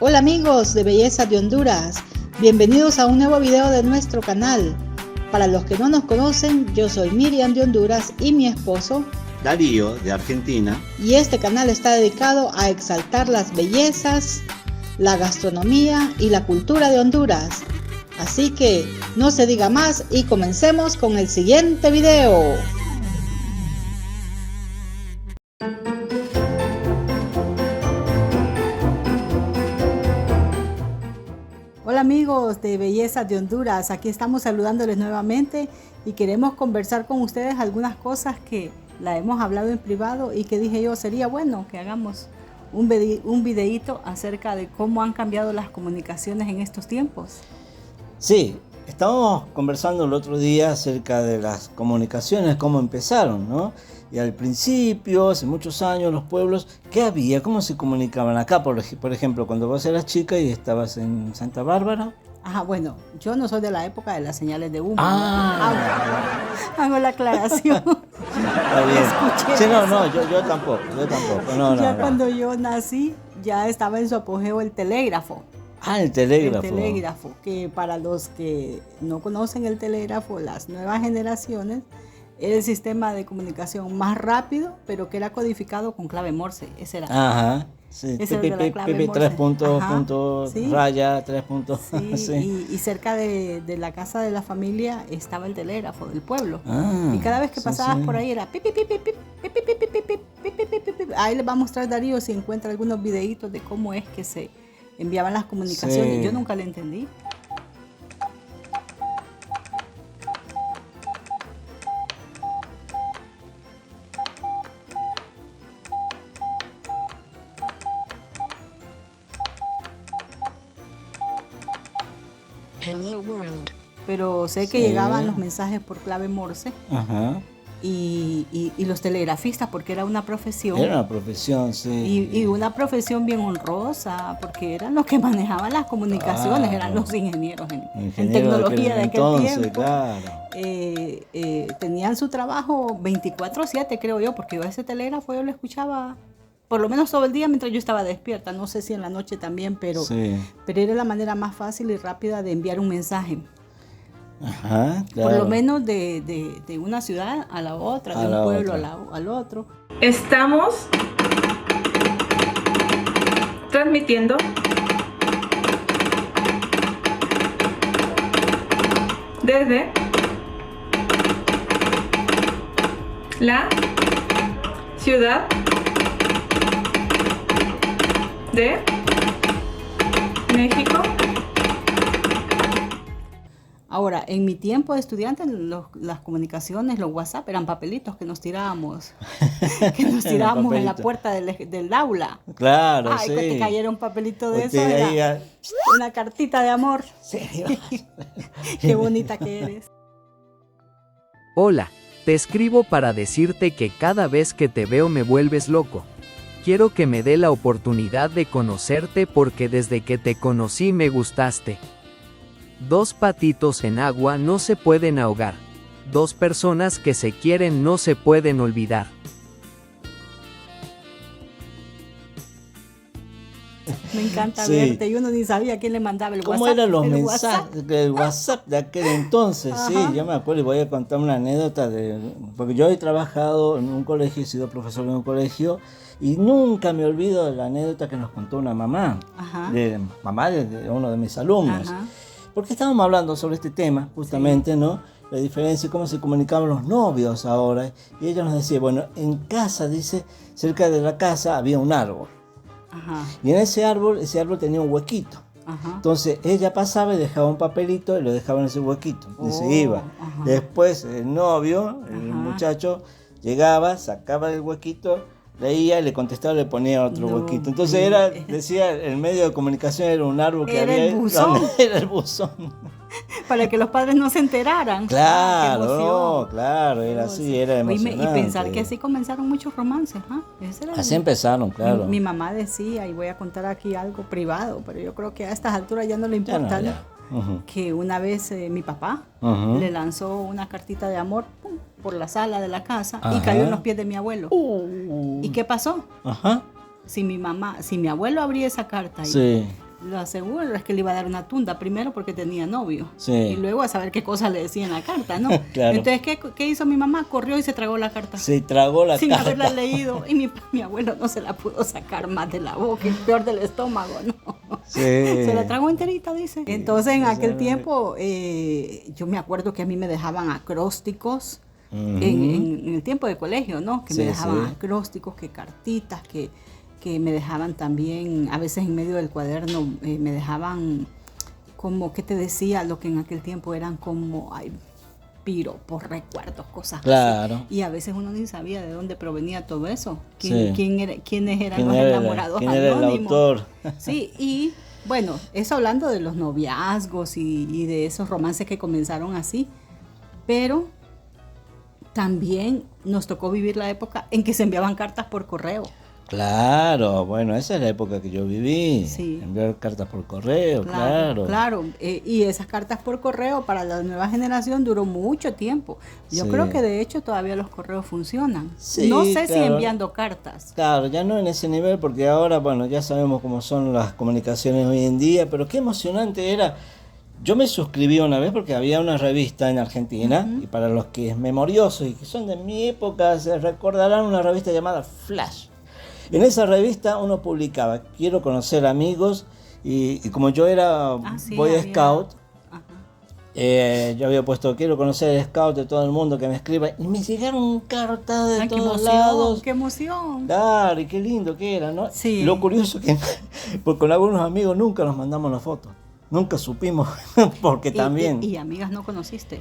Hola amigos de Belleza de Honduras, bienvenidos a un nuevo video de nuestro canal. Para los que no nos conocen, yo soy Miriam de Honduras y mi esposo Darío de Argentina. Y este canal está dedicado a exaltar las bellezas, la gastronomía y la cultura de Honduras. Así que no se diga más y comencemos con el siguiente video. Hola amigos de Belleza de Honduras, aquí estamos saludándoles nuevamente y queremos conversar con ustedes algunas cosas que la hemos hablado en privado y que dije yo sería bueno que hagamos un videíto acerca de cómo han cambiado las comunicaciones en estos tiempos. Sí, estábamos conversando el otro día acerca de las comunicaciones, cómo empezaron, ¿no? Y al principio, hace muchos años, los pueblos, ¿qué había? ¿Cómo se comunicaban? Acá, por ejemplo, cuando vos eras chica y estabas en Santa Bárbara. Ajá, bueno, yo no soy de la época de las señales de humo. Hago la aclaración. Está bien. Sí, yo tampoco. Cuando yo nací, ya estaba en su apogeo el telégrafo. El telégrafo. El telégrafo, que para los que no conocen el telégrafo, las nuevas generaciones, era el sistema de comunicación más rápido, pero que era codificado con clave Morse. Ese era. Ajá. Sí, tres puntos, sí. Raya, 3 puntos. Sí, sí. Y cerca de la casa de la familia estaba el telégrafo del pueblo. Y cada vez que pasabas por ahí era pip, pip, pip, pip, pip, pip, pip, pip, pip, pip, pip. Ahí les va a mostrar Darío si encuentra algunos videitos de cómo es que se enviaban las comunicaciones. Yo nunca le entendí. Hello world. Pero sé que llegaban los mensajes por clave Morse. Ajá. Y los telegrafistas, porque era una profesión. Era una profesión, sí. Y una profesión bien honrosa, porque eran los que manejaban las comunicaciones, eran los ingenieros en tecnología de aquel tiempo. Claro. Tenían su trabajo 24/7, creo yo, porque yo ese telégrafo yo lo escuchaba por lo menos todo el día mientras yo estaba despierta. No sé si en la noche también, pero era la manera más fácil y rápida de enviar un mensaje. Ajá, claro. Por lo menos de una ciudad a la otra, de un pueblo al otro. Estamos transmitiendo desde la ciudad de México. Ahora, en mi tiempo de estudiante, las comunicaciones, los WhatsApp eran papelitos que nos tirábamos. En la puerta del aula. Claro, sí. Que te cayera un papelito de eso. Era una cartita de amor. Sí. Qué bonita que eres. Hola, te escribo para decirte que cada vez que te veo me vuelves loco. Quiero que me dé la oportunidad de conocerte porque desde que te conocí me gustaste. 2 patitos en agua no se pueden ahogar. 2 personas que se quieren no se pueden olvidar. Me encanta verte. Yo no ni sabía quién le mandaba el WhatsApp. ¿Cómo eran los mensajes del WhatsApp de aquel entonces? Ajá. Sí, yo me acuerdo y voy a contar una anécdota porque yo he trabajado en un colegio, he sido profesor en un colegio y nunca me olvido de la anécdota que nos contó una mamá. Ajá. Mamá de uno de mis alumnos. Ajá. Porque estábamos hablando sobre este tema, justamente, ¿no? La diferencia y cómo se comunicaban los novios ahora. Y ella nos decía, bueno, en casa, dice, cerca de la casa había un árbol. Ajá. Y en ese árbol tenía un huequito. Ajá. Entonces ella pasaba y dejaba un papelito y lo dejaba en ese huequito. Y se iba. Ajá. Después el novio, el muchacho, llegaba, sacaba el huequito, leía y le contestaba, le ponía otro huequito. Entonces decía, el medio de comunicación era un árbol que había. Era el buzón. Para que los padres no se enteraran. Claro, claro, era así, era emocionante. Y pensar que así comenzaron muchos romances. Así empezaron, claro. Mi mamá decía, y voy a contar aquí algo privado, pero yo creo que a estas alturas ya no le importa. Que una vez mi papá le lanzó una cartita de amor por la sala de la casa y cayó en los pies de mi abuelo. ¿Y qué pasó? Si mi abuelo abría esa carta la segunda es que le iba a dar una tunda, primero porque tenía novio. Sí. Y luego a saber qué cosa le decía en la carta, ¿no? Claro. Entonces, ¿qué hizo mi mamá? Corrió y se tragó la carta. Se tragó la sin carta. haberla leído. Y mi abuelo no se la pudo sacar más de la boca, el peor del estómago, ¿no? Sí. Se la tragó enterita, dice. Entonces, en aquel Sí. tiempo, yo me acuerdo que a mí me dejaban acrósticos. Ujú. En el tiempo de colegio, ¿no? Que Sí, me dejaban sí. acrósticos, que cartitas, que me dejaban también, a veces en medio del cuaderno, me dejaban como, ¿qué te decía? Lo que en aquel tiempo eran como, piropos, recuerdos, cosas Claro. así. Y a veces uno ni sabía de dónde provenía todo eso. Sí. ¿Quiénes eran ¿Quién los era enamorados quién era el anónimos? autor? Sí, y bueno, eso hablando de los noviazgos y de esos romances que comenzaron así, pero también nos tocó vivir la época en que se enviaban cartas por correo. Claro, bueno, esa es la época que yo viví. Sí. Enviar cartas por correo, claro. Claro. Y esas cartas por correo para la nueva generación duró mucho tiempo. Yo Sí. creo que de hecho todavía los correos funcionan. Sí, No sé si claro. enviando cartas. Claro, ya no en ese nivel, porque ahora, bueno, ya sabemos cómo son las comunicaciones hoy en día, pero qué emocionante era. Yo me suscribí una vez porque había una revista en Argentina, y para los que es memoriosos y que son de mi época, se recordarán una revista llamada Flash. En esa revista uno publicaba, quiero conocer amigos, y como yo era Sí, Boy había- Scout, Ajá. yo había puesto, quiero conocer Scout de todo el mundo que me escriba, y me llegaron cartas de Ay, qué todos emoción, lados. qué emoción. Claro, y qué lindo que era, ¿no? Sí. Lo curioso que pues con algunos amigos nunca nos mandamos la foto. Nunca supimos, porque también... Y amigas no conociste.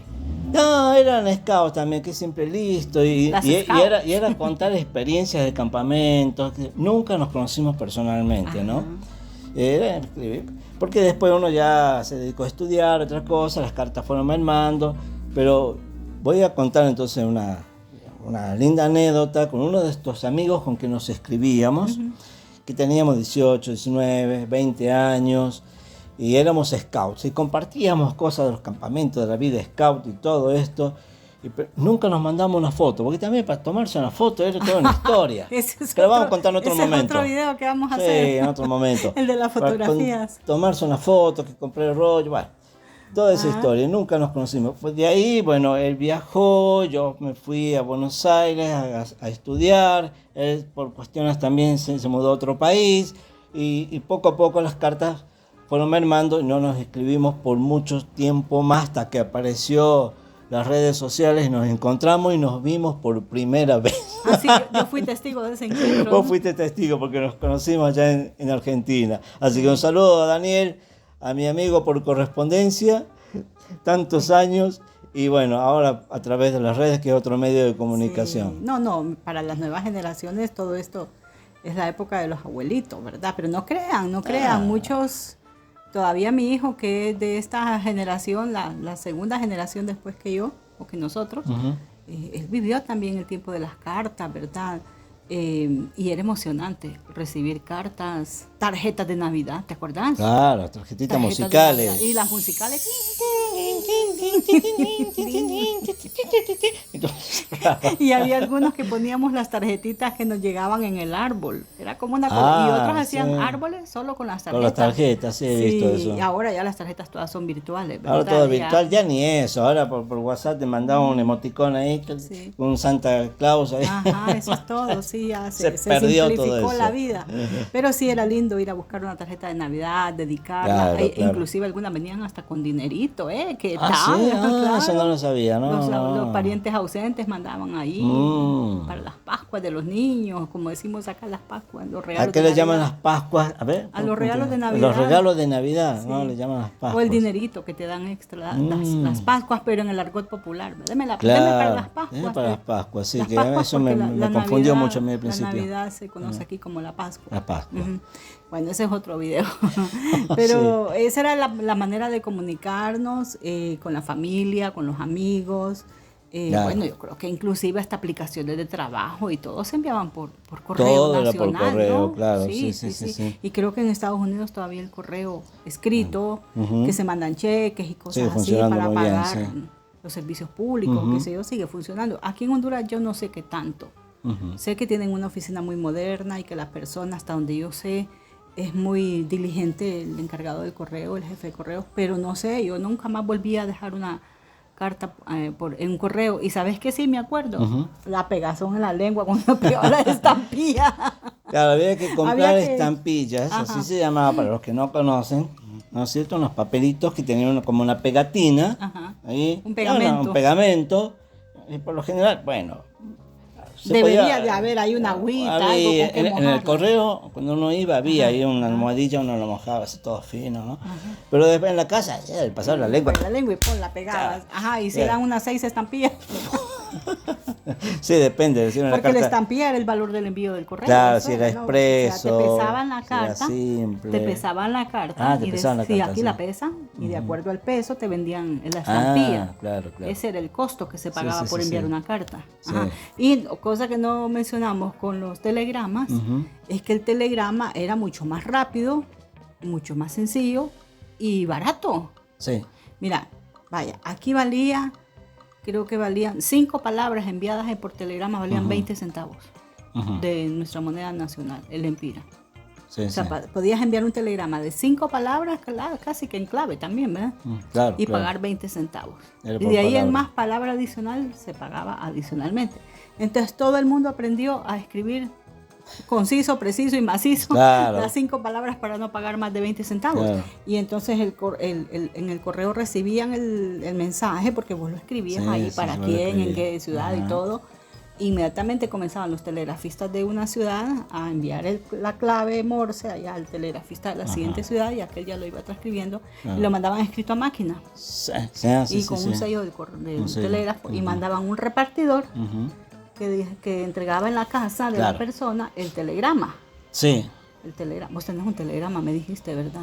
No, eran scouts también, que siempre listo. Y Las era, scouts. y era contar experiencias de campamentos. Que nunca nos conocimos personalmente, ¿no? Ajá. Era escribir, porque después uno ya se dedicó a estudiar otras cosas, las cartas fueron mermando. Pero voy a contar entonces una linda anécdota con uno de estos amigos con que nos escribíamos, que teníamos 18, 19, 20 años. Y éramos scouts y compartíamos cosas de los campamentos, de la vida scout y todo esto. Nunca nos mandamos una foto, porque también para tomarse una foto era toda una historia. Ese es Que lo vamos a otro- contar en otro ese momento. Es otro video que vamos a Sí, hacer. en otro momento. El de las Para fotografías. tomarse una foto, que compré el rollo, bueno. Toda esa historia, nunca nos conocimos. Pues de ahí, bueno, él viajó, yo me fui a Buenos Aires a estudiar, él por cuestiones también se mudó a otro país, y poco a poco las cartas fueron mermando y no nos escribimos por mucho tiempo más hasta que apareció las redes sociales y nos encontramos y nos vimos por primera vez. Así yo fui testigo de ese encuentro. Vos fuiste testigo porque nos conocimos allá en Argentina. Así que un saludo a Daniel, a mi amigo por correspondencia, tantos años, y bueno, ahora a través de las redes, que es otro medio de comunicación. Sí. No, para las nuevas generaciones todo esto es la época de los abuelitos, ¿verdad? Pero no crean, muchos, todavía mi hijo que es de esta generación, la segunda generación después que yo, o que nosotros, Ujú. él vivió también el tiempo de las cartas, ¿verdad? Y era emocionante recibir cartas, tarjetas de Navidad, ¿te acordás? Claro, tarjetitas Tarjetas de musicales. Navidad. Y las musicales. Y había algunos que poníamos las tarjetitas que nos llegaban en el árbol. Era como una cosa. Y otros hacían sí. árboles solo con las tarjetas. Con las tarjetas, sí, he visto eso. Y ahora ya las tarjetas todas son virtuales, ¿verdad? Ahora todo Ya- virtual, ya ni eso. Ahora por WhatsApp te mandaban un emoticón ahí, Sí. con un Santa Claus ahí. Ajá, eso es todo, sí, ya Se se perdió simplificó todo eso. la vida. Pero sí era lindo ir a buscar una tarjeta de Navidad, dedicarla. Claro, claro. Inclusive algunas venían hasta con dinerito, ¿qué Ah, tal? sí, Claro. eso no lo sabía, ¿no? Los parientes ausentes mandaban ahí para las Pascuas de los niños, como decimos acá las Pascuas, los regalos ¿A qué de le llaman las Navidad. Pascuas? A ver. A los regalos de Los Navidad. regalos de Navidad, Sí. ¿no? Le llaman las Pascuas. O el dinerito que te dan extra, las Pascuas, pero en el argot popular. Deme para Claro, las Pascuas. deme para las Pascuas, sí, Las que Pascuas, eso porque me confundió mucho a mí al La principio. Navidad se conoce aquí como la Pascua. La Pascua. Ujú. Bueno, ese es otro video. Pero esa era la manera de comunicarnos con la familia, con los amigos. Claro. Bueno, yo creo que inclusive hasta aplicaciones de trabajo y todo se enviaban por correo Todo era por nacional, correo, ¿no? claro, sí. Y creo que en Estados Unidos todavía el correo escrito, Ujú. que se mandan cheques y cosas Sigue así funcionando para muy bien, pagar sí. los servicios públicos, Ujú. qué sé yo, sigue funcionando. Aquí en Honduras yo no sé qué tanto. Ujú. Sé que tienen una oficina muy moderna y que las personas, hasta donde yo sé, es muy diligente el encargado del correo, el jefe de correo, pero no sé, yo nunca más volví a dejar una carta en un correo. Y ¿sabes qué? Sí, me acuerdo. La pegazón en la lengua cuando pegaba la estampilla. Claro, había que comprar Había que- estampillas, Ajá. así se llamaba para los que no conocen, ¿no es cierto? Unos papelitos que tenían como una pegatina, Ajá. ahí, Un pegamento. un pegamento, y por lo general, bueno, se Debería podía- de haber ahí una agüita, había- algo con que en el mojarla. correo, cuando uno iba, había ahí una almohadilla, uno lo mojaba así todo fino, ¿no? Pero después en la casa, ya, el pasar la lengua. Pues la lengua y la pegabas. Ajá, y si Ya. eran unas 6 estampillas. Sí, depende. Si era una Porque la carta- estampilla era el valor del envío del correo. Claro, eso si era ¿no? expreso, O sea, te pesaban la si era carta. simple. Te pesaban la carta. Ah, te y pesaban la sí, carta, aquí sí. la pesan. Y de acuerdo al peso te vendían la estampilla. Ah, claro, claro. Ese era el costo que se pagaba sí, por sí, enviar sí. una carta. Sí. Ajá. Y cosa que no mencionamos con los telegramas Ujú. es que el telegrama era mucho más rápido, mucho más sencillo y barato. Sí. Mira, vaya, aquí creo que valían 5 palabras enviadas por telegrama, valían 20 centavos Ujú. de nuestra moneda nacional, el empira. Sí, O sea, sí. podías enviar un telegrama de 5 palabras, casi que en clave también, ¿verdad? Claro, Y claro. pagar 20 centavos. Era Y por de ahí en palabra. más palabra adicional se pagaba adicionalmente. Entonces todo el mundo aprendió a escribir conciso, preciso y macizo Claro. las 5 palabras para no pagar más de 20 centavos. Claro. Y entonces en el correo recibían el mensaje, porque vos lo escribías Sí, ahí sí, para yo lo quién, en escribí. qué ciudad y Ajá. todo. Inmediatamente comenzaban los telegrafistas de una ciudad a enviar la clave Morse allá al telegrafista de la siguiente ciudad, y aquel ya lo iba transcribiendo Claro. y lo mandaban escrito a máquina Sí, sí, y sí, con sí. un sello del Un sello. telégrafo, y mandaban un repartidor Ujú. que entregaba en la casa de Claro. la persona el telegrama. Sí. El telegrama. Vos tenés un telegrama, me dijiste, ¿verdad?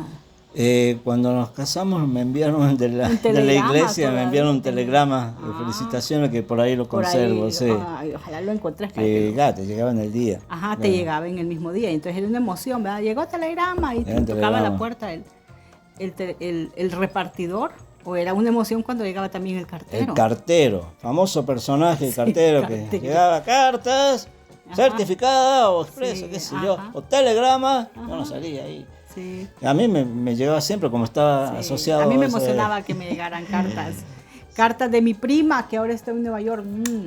Cuando nos casamos me enviaron de la, Un de la telegrama iglesia, me todavía enviaron un tenés. telegrama de Ah. felicitaciones que por ahí lo Por conservo, ahí, sí. ay, ojalá lo encontrés. para Que que lo- ya, te llegaba en el día. Ajá, te Claro. llegaba en el mismo día. Entonces era una emoción, ¿verdad? Llegó telegrama y Era un te tocaba telegrama. la puerta el repartidor. O era una emoción cuando llegaba también el cartero. El cartero, famoso personaje, el cartero que cartero. llegaba cartas, Ajá. certificada o expreso, Sí, qué sé yo, ajá. o telegrama, yo no salía ahí. Sí. A mí me llegaba siempre como estaba Sí, asociado a mí me ese- emocionaba que me llegaran cartas. Cartas de mi prima, que ahora está en Nueva York.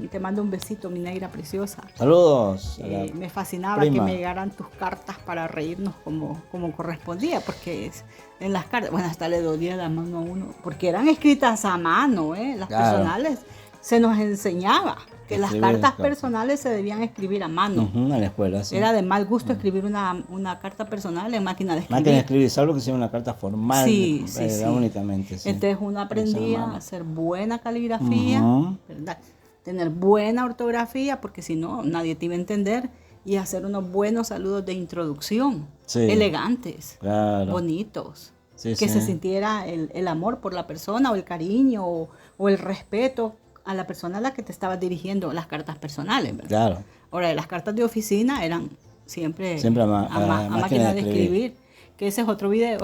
Te mando un besito, mi negra preciosa. Saludos. a la- Me fascinaba prima. que me llegaran tus cartas para reírnos como correspondía, porque en las cartas, bueno, hasta le dolía la mano a uno, porque eran escritas a mano, las Claro. personales. Se nos enseñaba que las Escribir cartas cartas. personales se debían escribir a mano. Ujú, en la escuela, sí. Era de mal gusto escribir una carta personal en máquina de escribir. Máquina de escribir, salvo que sea una carta formal, Sí, sí, era sí. únicamente. Sí. Entonces uno aprendía mano. a hacer buena caligrafía, Ujú. ¿verdad? Tener buena ortografía, porque si no, nadie te iba a entender, y hacer unos buenos saludos de introducción, Sí. elegantes, Claro. bonitos, Sí, que sí. se sintiera el amor por la persona, o el cariño, o el respeto a la persona a la que te estabas dirigiendo las cartas personales, ¿verdad? Claro. Ahora, las cartas de oficina eran siempre, Siempre a a máquina de escribir, que ese es otro video.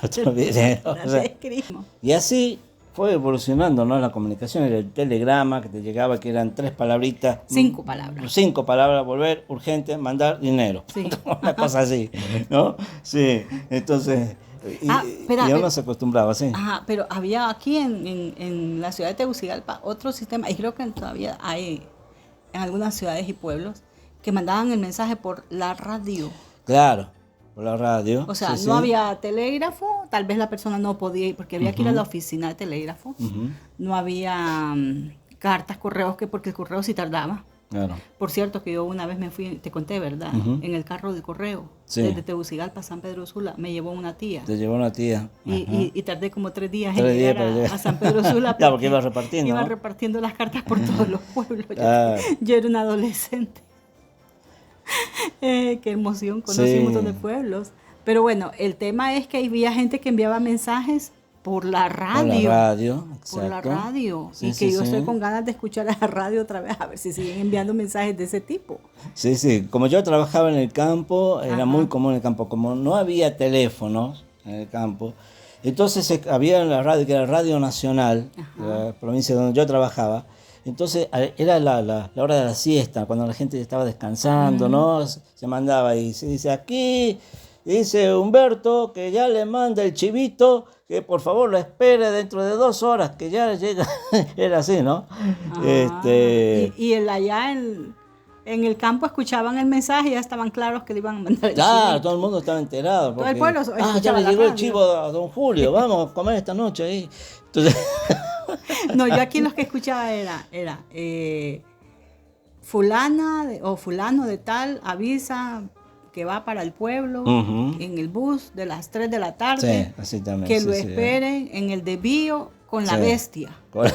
Otro video, o La sea. escribimos. Y así fue evolucionando, ¿no? La comunicación, era el telegrama que te llegaba, que eran 3 palabritas. 5 palabras. 5 palabras, volver, urgente, mandar dinero. Sí. Una cosa así, ¿no? Sí, entonces, espera, y uno pero- se acostumbraba, sí. Ajá, pero había aquí en la ciudad de Tegucigalpa otro sistema, y creo que todavía hay en algunas ciudades y pueblos, que mandaban el mensaje por la radio. Claro, por la radio. O sea, sí, no sí. había telégrafo, tal vez la persona no podía ir porque había que ir a la oficina de telégrafo. Ujú, No había cartas, correos, porque el correo sí tardaba. claro. Por cierto, que yo una vez me fui, te conté, ¿verdad? Ujú. En el carro de correo, Sí. desde Tegucigalpa a San Pedro Sula, me llevó una tía. Te llevó una tía. Y tardé como 3 días 3 en días llegar para llegar. a San Pedro Sula. Ya, porque iba repartiendo, Iba ¿no? repartiendo las cartas por todos los pueblos. Claro. Yo era una adolescente. Qué emoción, conocí Sí. un montón de pueblos. Pero bueno, el tema es que había gente que enviaba mensajes por la radio. Por la radio, Por la exacto. radio. Sí, Y que sí, yo sí. estoy con ganas de escuchar a la radio otra vez, a ver si siguen enviando mensajes de ese tipo. Sí, sí. Como yo trabajaba en el campo, era Ajá. muy común en el campo. Como no había teléfonos en el campo, entonces había la radio, que era Radio Nacional, la provincia donde yo trabajaba. Entonces era la hora de la siesta, cuando la gente estaba descansando, ¿no? Se mandaba y se dice aquí, dice Humberto que ya le manda el chivito, que por favor lo espere dentro de 2 horas, que ya llega. Era así, ¿no? Y allá en el campo escuchaban el mensaje y ya estaban claros que le iban a mandar el Claro, chivito. todo el mundo estaba enterado. Todo el pueblo escuchaba ya le la llegó el radio. chivo a don Julio, vamos a comer esta noche ahí. Entonces, No, yo aquí los que escuchaba era fulana o fulano de tal avisa que va para el pueblo Ujú. en el bus de las 3 de la tarde, sí, así también. que sí, lo sí. esperen en el desvío con la Sí. bestia. Con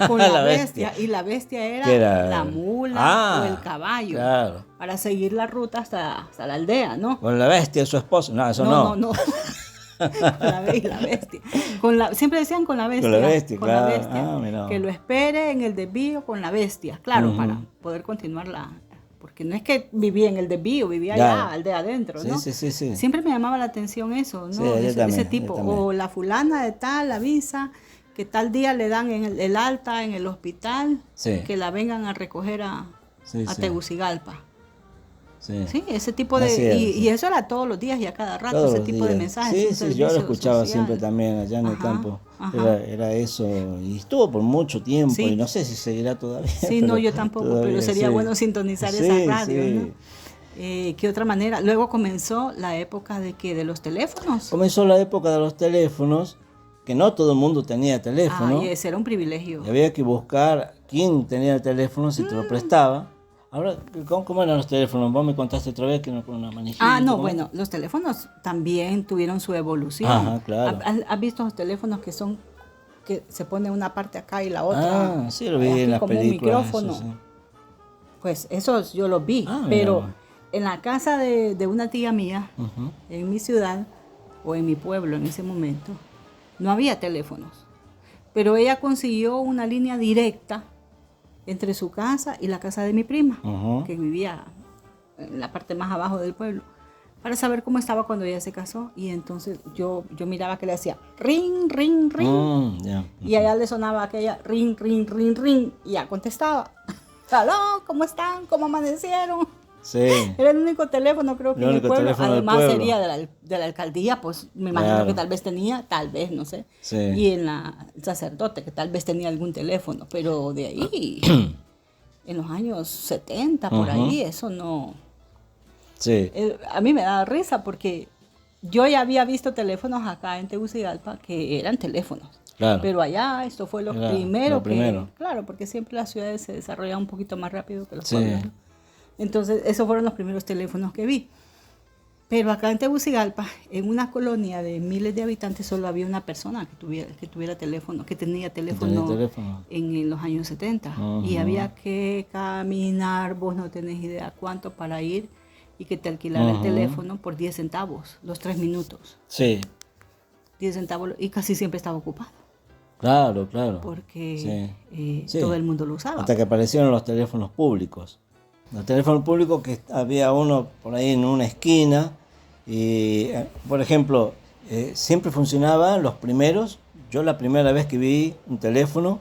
Con la bestia. Y la bestia ¿Qué era era? la mula o el caballo. Claro. Para seguir la ruta hasta la aldea, ¿no? Con la bestia de su esposo. No, eso no. No. La bestia. Siempre decían con la bestia. Con la bestia, con claro. la bestia. Ah, mira. Que lo espere en el desvío con la bestia. Claro, Ujú. para poder continuar porque no es que vivía en el desvío, vivía Claro. allá, aldea adentro, ¿no? Sí. Siempre me llamaba la atención eso, ¿no? Sí, yo ese también, tipo. yo también. O la fulana de tal avisa que tal día le dan el alta en el hospital, Sí. que la vengan a recoger a Sí. Tegucigalpa. Sí. Sí, ese tipo de... Así es, y sí. eso era todos los días y a cada rato, Todos ese los tipo de días. mensajes. un Sí, yo lo servicio escuchaba social. siempre también allá en el Ajá, campo. ajá. Era eso. Y estuvo por mucho tiempo. Sí. Y no sé si seguirá todavía. Sí, no, yo tampoco, pero todavía sería sí. bueno sintonizar Sí, esa radio, sí. ¿no? ¿Qué otra manera? Luego comenzó la época de los teléfonos. Comenzó la época de los teléfonos, que no todo el mundo tenía teléfono. Ay, ese era un privilegio. Y había que buscar quién tenía el teléfono, si te lo prestaba. Ahora, ¿cómo eran los teléfonos? Vos me contaste otra vez que no con una manijita. No, ¿cómo? bueno, los teléfonos también tuvieron su evolución. Ajá, claro. ¿Has visto los teléfonos que se pone una parte acá y la otra? Sí, lo vi aquí en las como un películas. micrófono. eso sí. Pues esos yo los vi, Mira pero vos. en la casa de una tía mía, Ujú. en mi ciudad o en mi pueblo en ese momento, no había teléfonos. Pero ella consiguió una línea directa entre su casa y la casa de mi prima, Ujú. que vivía en la parte más abajo del pueblo, para saber cómo estaba cuando ella se casó. Y entonces yo miraba que le hacía ring, ring, ring. Ya. Y allá le sonaba aquella ring, ring, ring, ring. Y ya contestaba. Aló, ¿cómo están? ¿Cómo amanecieron? Sí. Era el único teléfono, creo que El en el único pueblo. teléfono del Además pueblo. sería de la alcaldía, pues me imagino Claro. que tal vez tenía, tal vez, no sé. Sí. Y el sacerdote, que tal vez tenía algún teléfono. Pero de ahí, en los años 70, por Ujú. ahí, eso no... Sí. A mí me da risa porque yo ya había visto teléfonos acá en Tegucigalpa que eran teléfonos. Claro. Pero allá esto fue lo Era primero lo primero. Claro, porque siempre las ciudades se desarrollan un poquito más rápido que los Sí. pueblos, ¿no? Entonces, esos fueron los primeros teléfonos que vi. Pero acá en Tegucigalpa, en una colonia de miles de habitantes, solo había una persona que tuviera teléfono, que tenía teléfono, teléfono. en los años 70. Y Ujú. había que caminar, vos no tenés idea cuánto para ir y que te alquilara el Ujú. teléfono por 10 centavos, los 3 minutos. Sí. 10 centavos y casi siempre estaba ocupado Claro. porque Sí. todo el mundo lo usaba. Hasta que aparecieron los teléfonos públicos. Los teléfonos públicos que había uno por ahí en una esquina y, por ejemplo, siempre funcionaban los primeros. Yo la primera vez que vi un teléfono,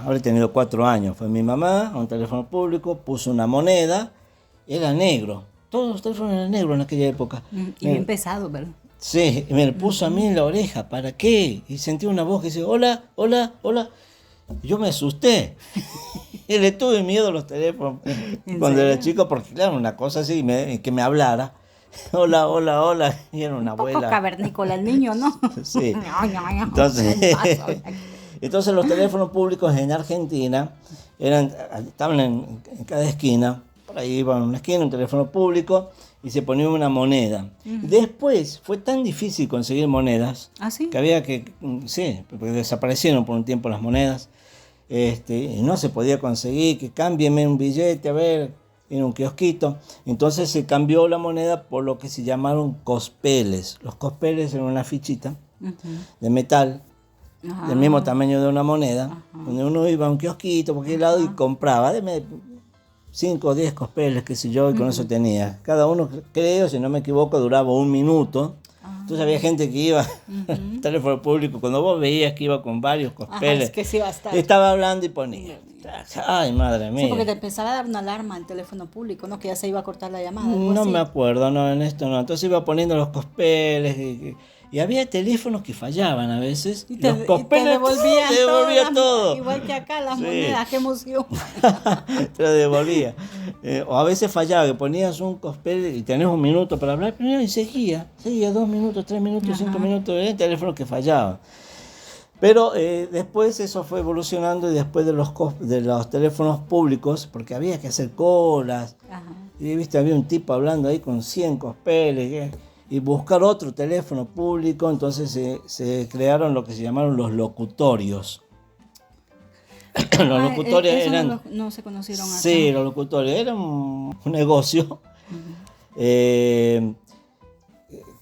habré tenido 4 años, fue mi mamá a un teléfono público, puso una moneda, era negro. Todos los teléfonos eran negros en aquella época. Y bien pesado, ¿verdad? Sí, y me lo puso a mí en la oreja, ¿para qué? Y sentí una voz que decía, hola, hola, hola. Y yo me asusté. Y le tuve miedo a los teléfonos ¿En cuando era serio? chico, porque claro, una cosa así, que me hablara. Hola, hola, hola. Y era una Un poco abuela. cavernícola el niño, ¿no? Sí. Entonces, Entonces los teléfonos públicos en Argentina estaban en cada esquina. Por ahí iba en una esquina un teléfono público y se ponía una moneda. Después fue tan difícil conseguir monedas ¿Ah, sí? que había sí, porque desaparecieron por un tiempo las monedas. Y no se podía conseguir, que cámbieme un billete, a ver, en un kiosquito. Entonces se cambió la moneda por lo que se llamaron cospeles. Los cospeles eran una fichita Ujú. de metal, Ajá. del mismo tamaño de una moneda, donde uno iba a un kiosquito por aquel lado y compraba, deme 5 o 10 cospeles, qué sé yo, y con eso tenía. Cada uno, creo, si no me equivoco, duraba 1 minuto. Entonces Entonces había gente que iba al teléfono público, cuando vos veías que iba con varios cospeles, es que sí iba a estar. estaba hablando y ponía. Ay, madre mía. Sí, porque te empezaba a dar una alarma al teléfono público, ¿no? Que ya se iba a cortar la llamada. algo No así. me acuerdo, no, en esto no. Entonces iba poniendo los cospeles y había teléfonos que fallaban a veces. Y te, los cospeles y te devolvían te devolvía todo. Igual que acá las Sí. monedas, qué emoción. Te lo devolvía. O a veces fallaba, que ponías un cospel y tenías un minuto para hablar, pero y seguía 2 minutos, 3 minutos, 5 minutos, el teléfono que fallaba. Pero después eso fue evolucionando y después de los teléfonos públicos, porque había que hacer colas, Ajá. y viste, había un tipo hablando ahí con 100 cospeles, y buscar otro teléfono público, entonces se crearon lo que se llamaron los locutorios. Los locutorios eso eran... no se conocieron acá. Sí, los locutorios. Era un negocio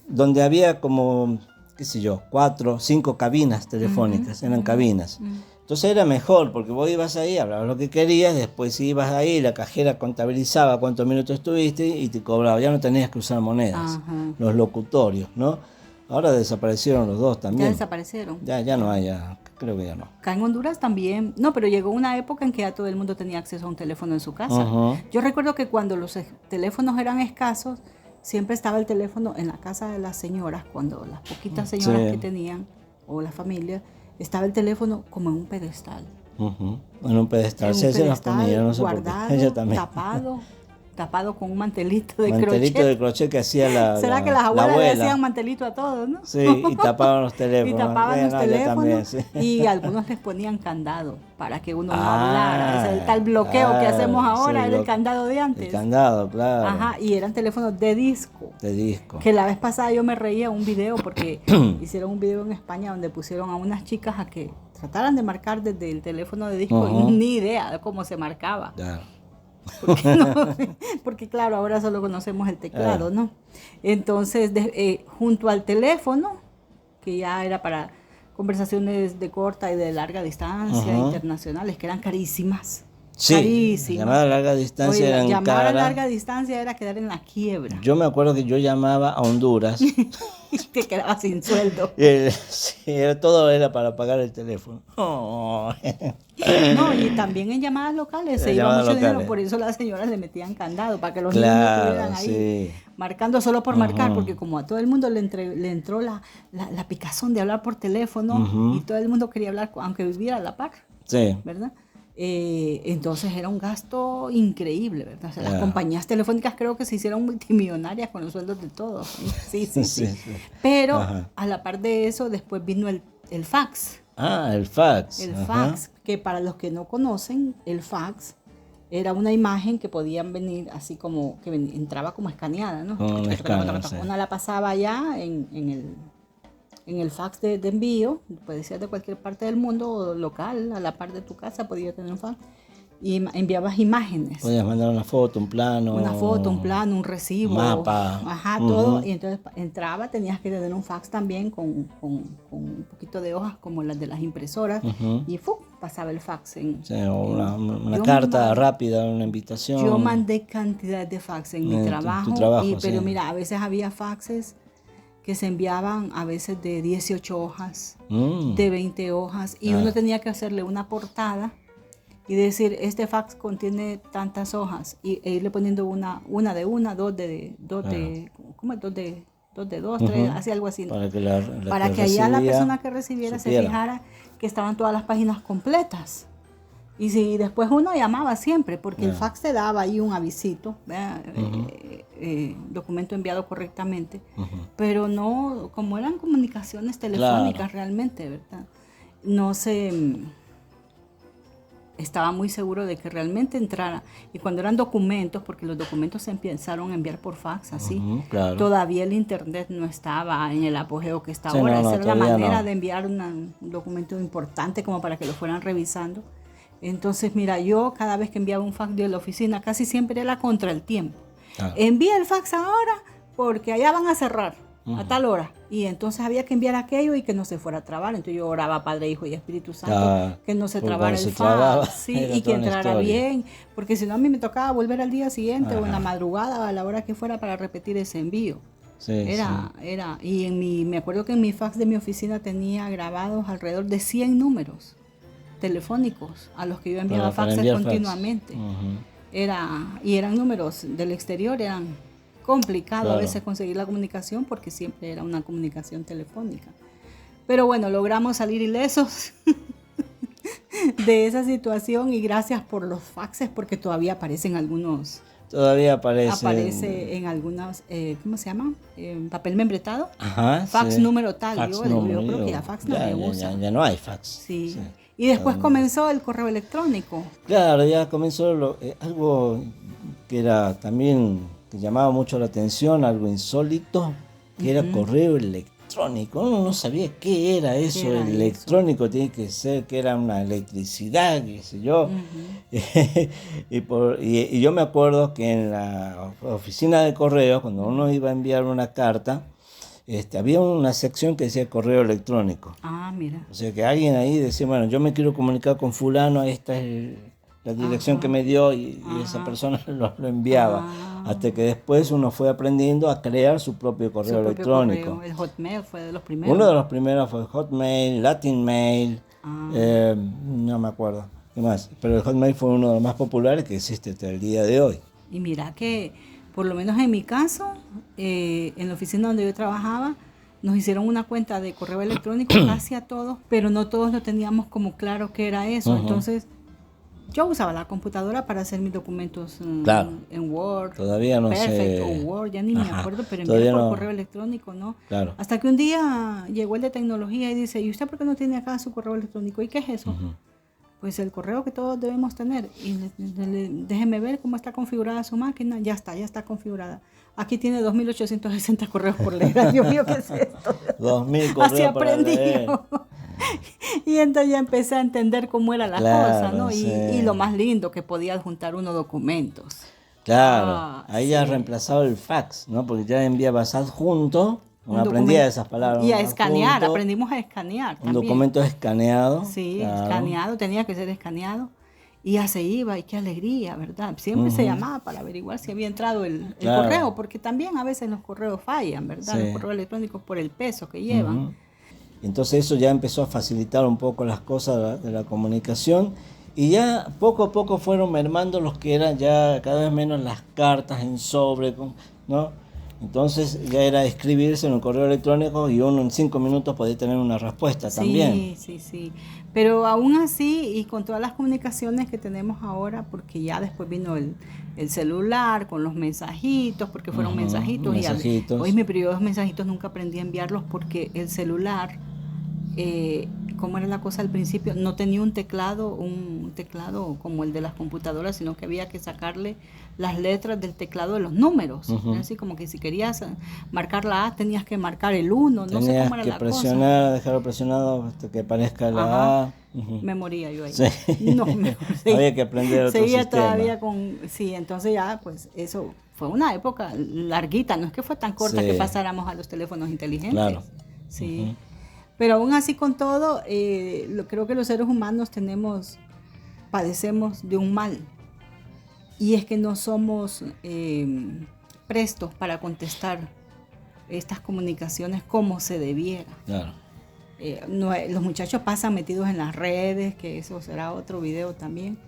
donde había como, qué sé yo, 4 o 5 cabinas telefónicas, eran cabinas. Entonces era mejor, porque vos ibas ahí, hablabas lo que querías, después ibas ahí, la cajera contabilizaba cuántos minutos estuviste y te cobraba. Ya no tenías que usar monedas, los locutorios, ¿no? Ahora desaparecieron los dos también. Ya desaparecieron. Ya no hay, creo que ya no. Acá en Honduras también, no, pero llegó una época en que ya todo el mundo tenía acceso a un teléfono en su casa. Yo recuerdo que cuando los teléfonos eran escasos, siempre estaba el teléfono en la casa de las señoras, cuando las poquitas señoras que tenían, o la familia, estaba el teléfono como en un pedestal. En un pedestal, se las ponía, no sé por qué. guardado, Ella también. tapado con un mantelito de Mantelito crochet. de crochet que hacía la ¿Será que las la abuelas le abuela? decían mantelito a todos, no? Sí, y tapaban los teléfonos. Y tapaban los yo teléfonos también, sí. y algunos les ponían candado para que uno no Ah, hablara. Es el tal bloqueo que hacemos ahora, sí, era el candado de antes. El candado, claro. Ajá, y eran teléfonos de disco. De disco. Que la vez pasada yo me reía un video porque hicieron un video en España donde pusieron a unas chicas a que trataran de marcar desde el teléfono de disco y ni idea de cómo se marcaba. Claro. Porque claro, ahora solo conocemos el teclado, ¿no? Entonces, junto al teléfono, que ya era para conversaciones de corta y de larga distancia, internacionales, que eran carísimas. Sí, carísimas. llamada a larga distancia Oye, eran llamar a caras. larga distancia era quedar en la quiebra. Yo me acuerdo que yo llamaba a Honduras. Y te quedabas sin sueldo. Sí, todo era para pagar el teléfono. Oh. No, y también en llamadas locales se iba Llamadas mucho dinero, locales. por eso las señoras le metían candado, para que los niños Claro, estuvieran ahí sí. marcando solo por marcar, porque como a todo el mundo le entró la picazón de hablar por teléfono y todo el mundo quería hablar, aunque viviera a la par, Sí. ¿verdad? Entonces era un gasto increíble, ¿verdad? O sea, las Claro. compañías telefónicas creo que se hicieron multimillonarias con los sueldos de todos. Sí. Sí. Pero Ajá. a la par de eso, después vino el fax. Ah, el fax. El Ajá. fax, que para los que no conocen, el fax era una imagen que podían venir así como, que entraba como escaneada, ¿no? Con un escáner, sí. Una la pasaba ya en el fax de envío, puede ser de cualquier parte del mundo o local, a la par de tu casa podía tener un fax, y enviabas imágenes. Podías mandar una foto, un plano. Una foto, un plano, un recibo. Mapa. Ajá, todo. Y entonces entraba, tenías que tener un fax también con un poquito de hojas como las de las impresoras. Y pasaba el fax. Sí, o una Yo carta rápida, una invitación. Yo mandé cantidad de fax en mi En tu trabajo. trabajo, Pero sí. mira, a veces había faxes que se enviaban a veces de 18 hojas, de 20 hojas. Y uno tenía que hacerle una portada y decir, este fax contiene tantas hojas, e irle poniendo una de una, dos de ¿cómo es? Dos de dos, tres, así algo así. Para que, Para que allá la recibía persona que recibiera supiera. se fijara que estaban todas las páginas completas. Y si después uno llamaba siempre, porque el fax te daba ahí un avisito, documento enviado correctamente, pero no, como eran comunicaciones telefónicas realmente, ¿verdad? No se estaba muy seguro de que realmente entrara. Y cuando eran documentos, porque los documentos se empezaron a enviar por fax, así, claro. todavía el internet no estaba en el apogeo que está Sí, ahora. no, Esa era la todavía manera no. de enviar un documento importante como para que lo fueran revisando. Entonces, mira, yo cada vez que enviaba un fax de la oficina, casi siempre era contra el tiempo. Envía el fax ahora porque allá van a cerrar a tal hora. Y entonces había que enviar aquello y que no se fuera a trabar. Entonces yo oraba Padre, Hijo y Espíritu Santo que no se porque trabara cuando el se trababa, fax, sí, era y que toda una entrara historia. bien, porque si no a mí me tocaba volver al día siguiente o en la madrugada o a la hora que fuera para repetir ese envío. Sí, Y me acuerdo que en mi fax de mi oficina tenía grabados alrededor de 100 números telefónicos a los que yo enviaba para faxes enviar continuamente. Ujú. Y eran números del exterior, eran complicados a Claro. veces conseguir la comunicación porque siempre era una comunicación telefónica. Pero bueno, logramos salir ilesos de esa situación y gracias por los faxes porque todavía aparecen algunos. Todavía aparece. Aparece en algunas, ¿cómo se llama? Papel membretado. Ajá, Fax sí. número tal. Fax Yo número, creo que ya fax no se usa. ya no hay fax. Sí. Sí. Y después comenzó el correo electrónico. Claro, ya comenzó algo que era también, que llamaba mucho la atención, algo insólito, que era correo electrónico. Uno no sabía qué era eso, era electrónico, tiene que ser que era una electricidad, qué sé yo. Y yo me acuerdo que en la oficina de correo, cuando uno iba a enviar una carta, había una sección que decía correo electrónico. Ah, mira. O sea que alguien ahí decía, bueno, yo me quiero comunicar con fulano, esta es la dirección que me dio y esa persona lo enviaba. Hasta que después uno fue aprendiendo a crear su propio correo electrónico. Correo. El Hotmail fue de los primeros. Uno de los primeros fue Hotmail, Latin Mail, no me acuerdo qué más. Pero el Hotmail fue uno de los más populares que existe hasta el día de hoy. Y mira que, por lo menos en mi caso, en la oficina donde yo trabajaba, nos hicieron una cuenta de correo electrónico casi a todos, pero no todos lo teníamos como claro que era eso. Entonces, yo usaba la computadora para hacer mis documentos en Word. Todavía no Perfect, sé. o Word, ya ni me acuerdo, pero Todavía enviar por no. correo electrónico, ¿no? Claro. Hasta que un día llegó el de tecnología y dice, ¿y usted por qué no tiene acá su correo electrónico? ¿Y qué es eso? Pues el correo que todos debemos tener. Y déjeme ver cómo está configurada su máquina. Ya está configurada. Aquí tiene 2.860 correos por leer. Dios mío, ¿qué es esto? 2.000 correos Así para aprendí leer. yo. Y entonces ya empecé a entender cómo era la cosa, ¿no? Y lo más lindo, que podía adjuntar uno documentos. Claro, ahí ya sí. reemplazaba el fax, ¿no? Porque ya enviabas adjunto, Un uno aprendía documento. esas palabras. Y a un escanear, adjunto, aprendimos a escanear un también. documento escaneado. Sí, claro. escaneado, tenía que ser escaneado. Y ya se iba, y qué alegría, ¿verdad? Siempre se llamaba para averiguar si había entrado el Claro. correo, porque también a veces los correos fallan, ¿verdad? Sí. Los correos electrónicos por el peso que llevan. Entonces eso ya empezó a facilitar un poco las cosas de la comunicación y ya poco a poco fueron mermando los que eran ya cada vez menos las cartas en sobre, ¿no? Entonces ya era escribirse en un correo electrónico y uno en 5 minutos podía tener una respuesta también. Sí. Pero aún así, y con todas las comunicaciones que tenemos ahora, porque ya después vino el celular con los mensajitos, porque fueron mensajitos. mensajitos. Hoy mis primeros mensajitos nunca aprendí a enviarlos porque el celular, ¿cómo era la cosa al principio? No tenía un teclado como el de las computadoras, sino que había que sacarle las letras del teclado de los números. Así como que si querías marcar la A, tenías que marcar el 1, no sé cómo era la presionar, dejarlo presionado hasta que aparezca la A. Me moría yo ahí. Sí. No, Había que aprender otro seguía sistema. todavía sí, entonces ya, pues eso fue una época larguita, no es que fue tan corta Sí. que pasáramos a los teléfonos inteligentes. Claro. Sí. Pero aún así con todo, creo que los seres humanos padecemos de un mal. Y es que no somos prestos para contestar estas comunicaciones como se debiera. Claro. Los muchachos pasan metidos en las redes, que eso será otro video también.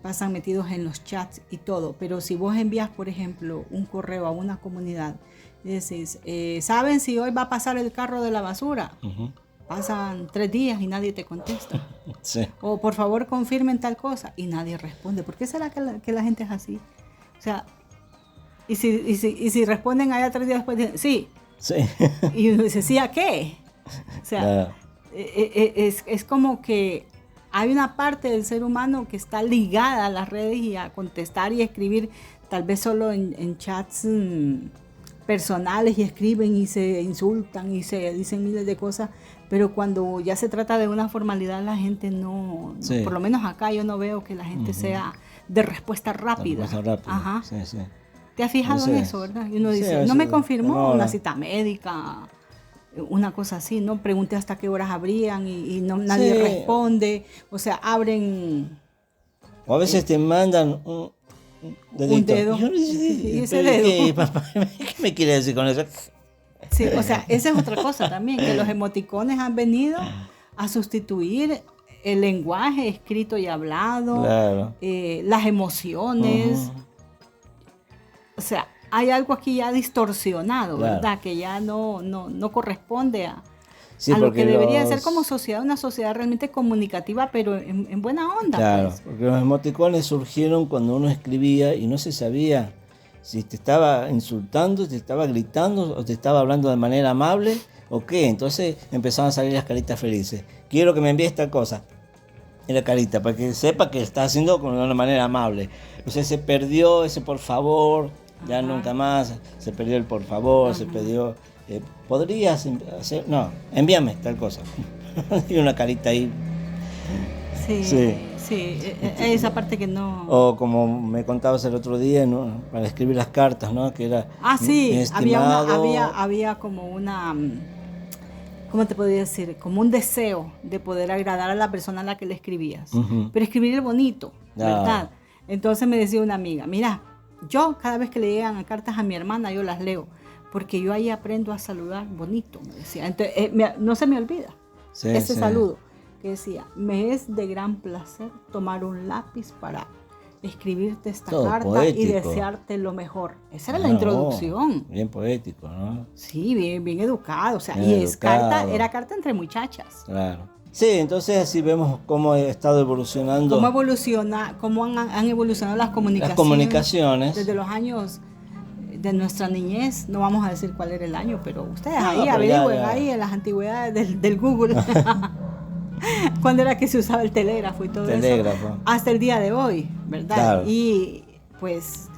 Pasan metidos en los chats y todo. Pero si vos envías, por ejemplo, un correo a una comunidad y decís, ¿saben si hoy va a pasar el carro de la basura? Pasan 3 días y nadie te contesta. Sí. O por favor confirmen tal cosa y nadie responde. ¿Por qué será que la gente es así? O sea, y si responden allá 3 días después, dicen, sí. Sí. Y uno dice, ¿sí a qué? O sea, Claro. es como que hay una parte del ser humano que está ligada a las redes y a contestar y escribir, tal vez solo en chats personales, y escriben y se insultan y se dicen miles de cosas, pero cuando ya se trata de una formalidad, la gente no, Sí. por lo menos acá yo no veo que la gente sea de respuesta rápida. Respuesta rápida. Ajá. Sí. ¿Te has fijado en Entonces, eso, verdad? Y uno sí, dice, a no me veces, confirmó como ahora. una cita médica, una cosa así, ¿no? Pregunté hasta qué horas abrían y nadie Sí. responde. O sea, abren... O a veces te mandan dedito. Un dedo. ¿Y ese dedo. ¿Qué, papá? ¿Qué me quiere decir con eso? Sí, o sea, esa es otra cosa también, que los emoticones han venido a sustituir el lenguaje escrito y hablado, Claro. las emociones. O sea, hay algo aquí ya distorsionado, Claro. ¿verdad? Que ya no corresponde a Sí, lo porque que debería los- ser como sociedad, una sociedad realmente comunicativa, pero en buena onda. Claro, Pues. porque los emoticones surgieron cuando uno escribía y no se sabía si te estaba insultando, te estaba gritando o te estaba hablando de manera amable o qué. Entonces empezaron a salir las caritas felices. Quiero que me envíes esta cosa. Y la carita, para que sepa que está haciendo con una manera amable. Entonces se perdió ese por favor, ya nunca más. Se perdió el por favor, se perdió... ¿podrías hacer? No, envíame tal cosa. Y una carita ahí. Sí, Sí. sí, esa parte que no... O como me contabas el otro día, ¿no? Para escribir las cartas, ¿no? Que era... Ah, sí, mi estimado- había como una, ¿cómo te podría decir? Como un deseo de poder agradar a la persona a la que le escribías. Ujú. Pero escribir el bonito, Ah. ¿verdad? Entonces me decía una amiga, mira, yo cada vez que le llegan cartas a mi hermana, yo las leo, porque yo ahí aprendo a saludar bonito, me decía. Entonces, no se me olvida Sí, ese sí. saludo, que decía, me es de gran placer tomar un lápiz para escribirte esta Todo carta y poético. desearte lo mejor. Esa era la Ah, introducción. Bien poético, ¿no? Sí, bien educado. O sea, Bien y es educado. era carta entre muchachas. Claro. Sí, entonces así vemos cómo ha estado evolucionando Cómo han evolucionado las comunicaciones. las comunicaciones. Desde los años de nuestra niñez, no vamos a decir cuál era el año, pero ustedes No, ahí pero averigüen, ya. ahí en las antigüedades del Google. Cuándo era que se usaba el telégrafo y todo Telégrafo. eso. Hasta el día de hoy, ¿verdad? Claro. Y pues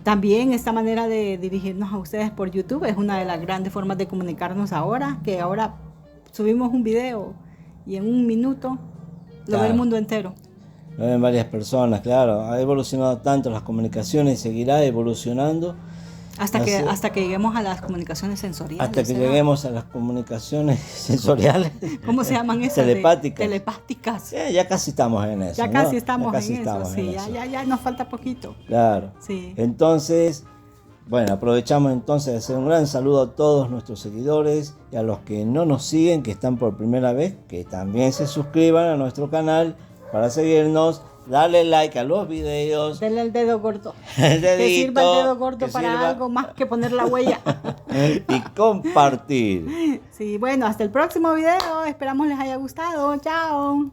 también esta manera de dirigirnos a ustedes por YouTube es una de las grandes formas de comunicarnos ahora, que ahora subimos un video y en un minuto lo ve Claro. el mundo entero. Lo ven varias personas, claro. Ha evolucionado tanto las comunicaciones y seguirá evolucionando Hasta Así- que lleguemos a las comunicaciones sensoriales. hasta que ¿será? lleguemos a las comunicaciones sensoriales. ¿Cómo se llaman esas? Telepáticas. Telepáticas. Ya casi estamos en eso. Ya ¿no? casi estamos Ya casi en eso, estamos sí, en ya, eso. ya nos falta poquito. Claro. Sí. Entonces, bueno, aprovechamos entonces de hacer un gran saludo a todos nuestros seguidores y a los que no nos siguen, que están por primera vez, que también se suscriban a nuestro canal para seguirnos, darle like a los videos, Denle el dedo gordo. el Que dedito, sirva el dedo gordo que para sirva, algo más que poner la huella. y compartir. Sí, bueno, hasta el próximo video. Esperamos les haya gustado. Chao.